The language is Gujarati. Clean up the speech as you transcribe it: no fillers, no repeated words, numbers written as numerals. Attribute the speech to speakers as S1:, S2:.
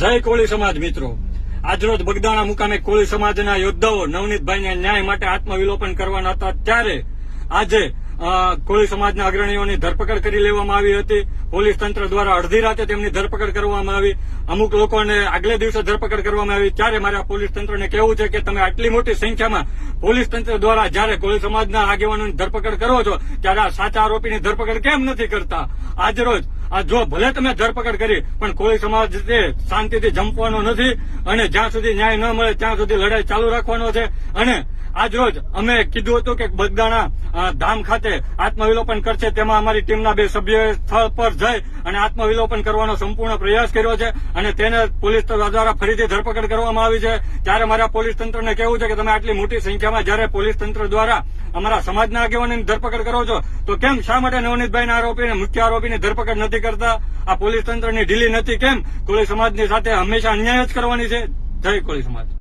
S1: જય કોળી સમાજ મિત્રો, આજરોજ બગદાણા મુકામે કોળી સમાજના યોદ્ધાઓ નવનીતભાઈને ન્યાય માટે આત્મવિલોપન કરવાના હતા ત્યારે આજે કોળી સમાજના અગ્રણીઓની ધરપકડ કરી લેવામાં આવી હતી. પોલીસ તંત્ર દ્વારા અડધી રાતે તેમની ધરપકડ કરવામાં આવી. અમુક લોકોને આગલે દિવસે ધરપકડ કરવામાં આવી. ત્યારે મારે આ પોલીસ તંત્રને કહેવું છે કે તમે આટલી મોટી સંખ્યામાં પોલીસ તંત્ર દ્વારા જયારે કોળી સમાજના આગેવાનોની ધરપકડ કરો છો ત્યારે આ સાચા આરોપીની ધરપકડ કેમ નથી કરતા? આજરોજ આ જો ભલે તમે ધરપકડ કરી પણ કોળી સમાજ શાંતિથી જંપવાનો નથી અને જ્યાં સુધી ન્યાય ન મળે ત્યાં સુધી લડાઈ ચાલુ રાખવાનો છે. અને આજરોજ અમે કીધું હતું કે બગદાણા ધામ ખાતે આત્મવિલોપન કરશે, તેમાં અમારી ટીમના 2 સભ્યોએ સ્થળ પર જઈ અને આત્મવિલોપન કરવાનો સંપૂર્ણ પ્રયાસ કર્યો છે અને તેને પોલીસ દ્વારા ફરીથી ધરપકડ કરવામાં આવી છે. ત્યારે મારા પોલીસ તંત્રને કહેવું છે કે તમે આટલી મોટી સંખ્યામાં જયારે પોલીસ તંત્ર દ્વારા અમારા સમાજના આગેવાનોની ધરપકડ કરો છો તો કેમ શા માટે નવનીતભાઈના આરોપીને મુખ્ય આરોપીની ધરપકડ નથી કરતા? આ પોલીસ તંત્રની ઢીલી નથી કેમ? કોળી સમાજની સાથે હંમેશા અન્યાય જ કરવાની છે. જય કોળી સમાજ.